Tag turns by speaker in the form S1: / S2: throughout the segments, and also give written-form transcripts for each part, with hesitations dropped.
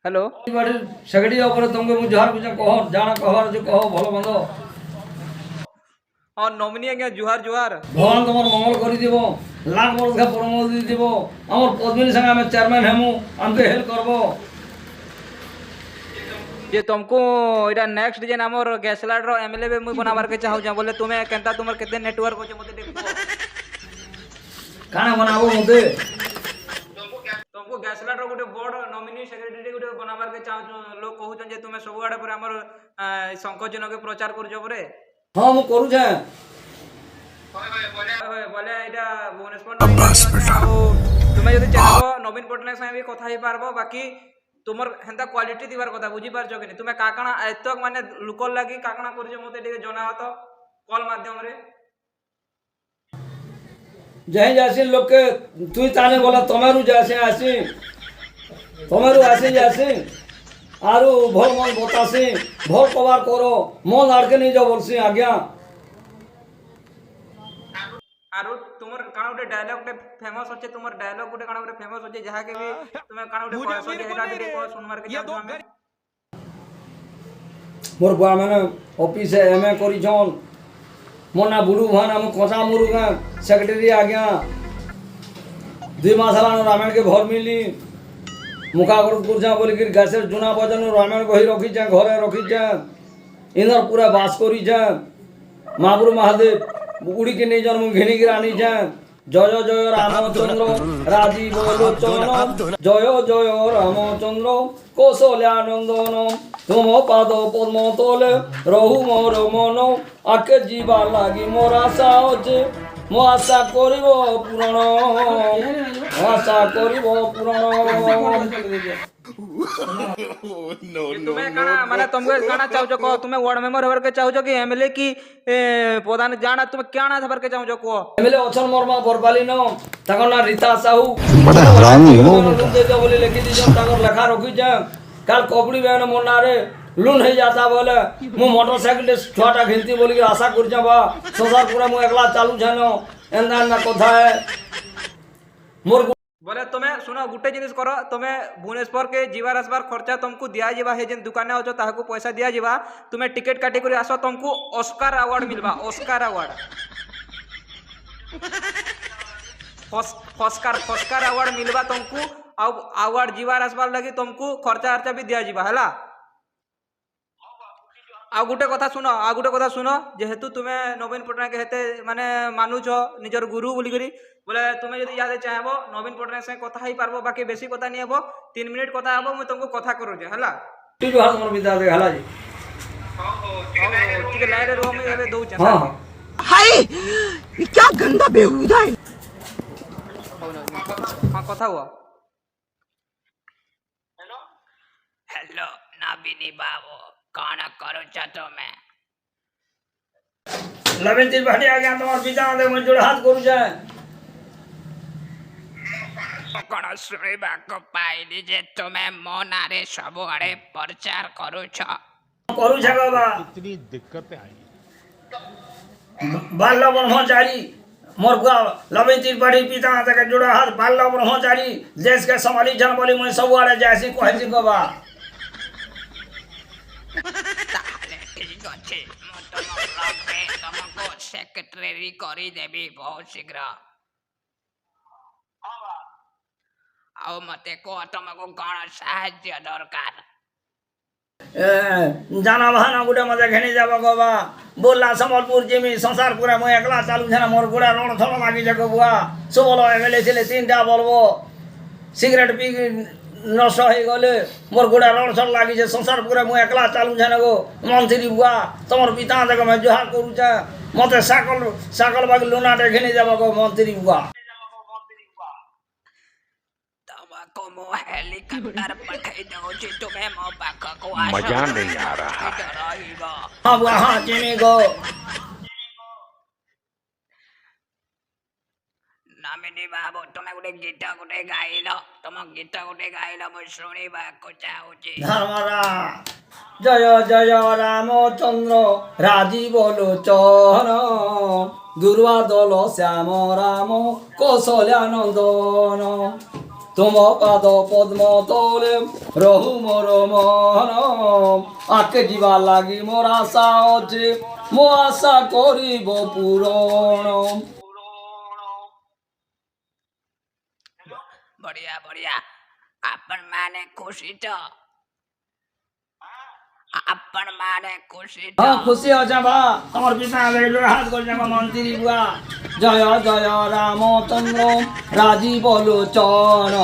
S1: Hello
S2: secretary ऊपर तुमको मुझे जुहार कुछ कहो जाना कहवार जो कहो भलो मंद
S1: हाँ नॉमिनी आज्ञा जुहार जुहार
S2: भगवान तुम मंगल कर दिव लाख वर्ष का परम दिव आम पद्मिनी संगे आम चेयरमैन हेमु आमके हेल्प करबो
S1: जे तुमको इटा नेक्स्ट जेन हमर गैसलाड रो एमएलए बे मुई बनाबार के चाहू जा बोले तुम्हें केनता तुमर केते नेटवर्क होचे मते देखो
S2: काना बनाबो मते
S1: तुमको गैसलाड रो गुटे बोर्ड नॉमिनी सेक्रेटरी गुटे बनाबार के चाहू लोग कहउछन जे तुमे सब आडे पर हमर संकोच जनके प्रचार करजो परे
S2: हां मु करू छे
S1: बोले इटा भुवनेश्वर अब्बास बेटा तुमे जदी चाहबो नवीन पटनायक संगे भी कथा ही पारबो बाकी तुमर हेंता क्वालिटी दिबार कथा बुझी पारछो कि तुमे काकणा एतक माने लुकल लागी काकणा करजो मते टिके जनाओ तो कॉल माध्यम रे
S2: जय जासी लोग के तुई ताने बोला तमेरु जासे आसी तमेरु आसी जासी आरु भल मन बतासी भल कबार करो मन आड़के नहीं जाओ बोलसी आज्ञा
S1: आरु तुमर काना गुटे डायलॉग गुटे फेमस होचे तुमर डायलॉग गुटे काना गुटे फेमस होचे जहा के भी तुमे काना गुटे कहसो जे हेटा दे को सुनमार के जाऊ हमें
S2: मोर बुआ मैंने ऑफिस है एमए करी छन मोना बुडू भान हम कसा मुरुगा सेक्रेटरी आज्ञा 2 मास हलान रामायण के घर मिली मुखा कर कुरछा बोली कि गैसेर जुना बजन रामायण बही रखी छे घरे रखी छे इधर पूरा बास करी छे महापुर महादेव उड़ी के नहीं जन्म घिनी के रानी छे जय जय रामचंद्र राजीव लोचन जय जय रामचंद्र कौशल्यानंदन तुम पाद पद्म तले रहु मोर मन आके जीवा लागी मोर आशा अच्छे मो आशा करिब पूरण आशा करिब पूरण
S1: तुम्हें काना माने तुमको काना चाहजो को तुम्हें वार्ड मेंबर होकर के चाहजो कि एमएलए की प्रधान जाना तुम्हें क्या ना होकर के चाहजो को
S2: एमएलए अचल वर्मा बरपाली न ताकर ना रीता साहू
S3: बड़ा हरामी हो
S2: बेटा बोले लिखि दीजो ताकर लेखा रखी जे काल कपड़ी बहन मोर नारे लून हो जाता बोले मु मोटरसाइकिल छुआटा घिनती बोली आशा कर बा संसार पूरा मु एकला चालू छन एंदा ना कथा है मोर
S1: बोले तुम्हें सुनो गुटे जिनिस करो तुम्हें भुवनेश्वर के जीवार आसबार खर्चा तुमको दिया जीवा है जेन दुकान हो ताहाको पैसा दिया जीवा तुम्हें टिकट काटी कर आसो तुमको ऑस्कार अवार्ड मिलबा ऑस्कार अवार्ड ऑस्कार अवार्ड मिलबा तुमको अवार्ड जीवार आसबार लगी तुमको खर्चा खर्चा भी दिया जीवा हैला आ गुटे कथा सुनो जेहेतु तुम्हें नवीन पटनायक हेते माने मानुछ निजर गुरु बोली करी बोले तुम्हें जदी याद चाहबो नवीन पटनायक से कथा ही पारबो बाकी बेसी कथा नहीं हबो 3 मिनिट कथा हबो मैं तुमको कथा करू जे हला
S2: ठीक हाथ मोर बिदा दे हला जी
S1: ठीक है लाइन रे रो में एबे दऊ छ
S2: हां
S4: हाय ये क्या गंदा बेहुदा है
S1: हां कथा हुआ
S4: हेलो नाबिनी बाबू कौन करो तुम्हें
S2: लवेन तीन भाटी आ गया तुम्हार पिता दे मैं जोड़ हाथ करू जाए
S4: कौन सुनिबा को पाइली जे तुम्हें मोनारे सब आड़े प्रचार करू
S2: बाबा
S5: इतनी दिक्कतें आई
S2: बाल ब्रह्मचारी मोर गुआ लवेन तीन भाटी पिता दे जोड़ हाथ बाल ब्रह्मचारी देश के संभाली जन बोली मैं सब आड़े जासी कहै छी बाबा
S4: ताहले ठीक अछि मो तुमको सेक्रेटरी करी देबी बहुत शीघ्र आओ मते को तुमको कौन साहाय्य दरकार
S2: जाना बहाना गुटे मते घेनी जाबा गोबा बोला संबलपुर जिमी संसार पूरा मैं एकला चालू छना मोर गुड़ा रण थल लागी जको बुआ सबलो एमएलए छिले तीनटा बोलबो सिगरेट पी नष्ट हो गले मोर गुड़ा रण थल लागी जे संसार पूरा मैं एकला चालू छना गो मंत्री बुआ तमर पिता जक मैं जोहार करू छ मते साकल बाग लुनाटे घेनी जाबा गो मंत्री बुआ
S4: को मो हेलीकॉप्टर पठाई दो जी तुम्हें मो पाख को
S5: मजा नहीं आ रहा
S2: हां बुआ हां जिमी गो
S4: नामिनी बाबू तुम्हें गोटे गीत गोटे गाइलो तुम गीत गोटे गाइलो मु शुणिबा को चाहूची
S2: धर्मरा जय जय रामचंद्र राजीव लोचन दुर्वादल श्याम राम कौशल्यानंदन तुम पाद पद्म तले रहु मोर मन आके जीवा लागी मोर आशा अच्छे मो आशा करिब पूरण
S4: বঢ়িয়া বঢ়িয়া আপন মানে খুশি তো আপন মানে খুশি তো
S2: हाँ खुशी हो जाबा तमर पिता हाथ कर जाबा मंत्री बुआ जय जय रामचंद्र राजीव लोचन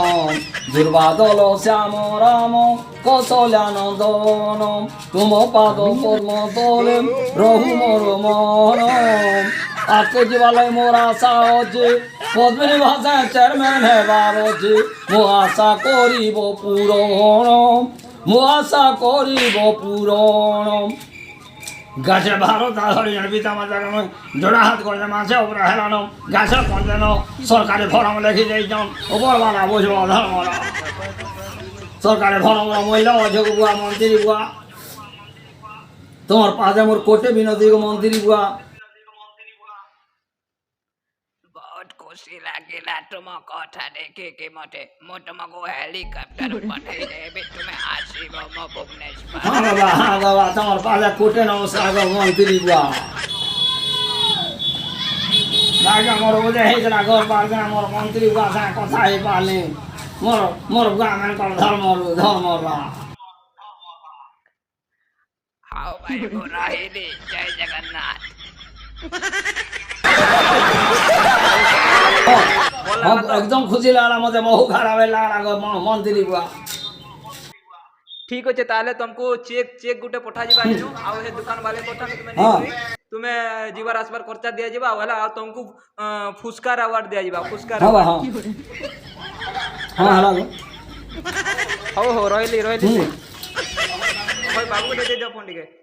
S2: दुर्बादल श्याम राम कौशल्यानंदन तुम पाद पद्म तले रहु मोर मन आके जीवालय मोर आशा अच्छे पद्मिनी भाषा चेयरमैन हेबार अच्छे मो आशा करिब पूरण मो आशा करिब पूरण गाছে ভারত ধরে পিতা মাতার জোড়া হাত করে মাঝে উপরে হেলানো গাছে পঞ্চানো সরকারি ফরম লিখে দিয়েছেন উপরওয়ালা বসব ধর্মরা সরকারি ফরম মহিলা অযোগ্য বুয়া মন্ত্রী বুয়া তোমার পাশে মোর কোটে বিনোদী মন্ত্রী বুয়া
S4: বহুত খুশি লাগিলা তোমার কথা দেখে কি মতে মো তোমাকে হেলিকপ্টার পাঠাই দেবে তুমি আসিব মো ভুবনেশ্বর
S2: হ্যাঁ বাবা তোমার পাশে কোটে নমস্কার মন্ত্রী বুয়া রাজা মোর বোঝে হয়েছিল ঘর পারবে মোর মন্ত্রী বুয়া সাথে কথা হয়ে পারলে মোর বুয়া মানে ধর্মরা
S4: হাও ভাই গো রাহিলি জয় জগন্নাথ
S2: একদম খুশি লাগলা মতে বহু খারাপ লাগলা মন্ত্রী বুয়া
S1: ঠিক আছে তাহলে तुमको চেক গুটে পঠা ଯିବା ଏନୁ ଆଉ हे दुकान वाले कोठा में तुमे
S2: हाँ।
S1: नहीं तुमे जीवार आसपार खर्चा दिया ଯିବା होला ଆଉ तुमको पुरस्कार अवार्ड दिया ଯିବା पुरस्कार
S2: हाँ बा हाँ हाँ हेलो
S1: हो ରହିଲି
S2: हम्म।
S1: भाई बाबू दे दे फोन टिके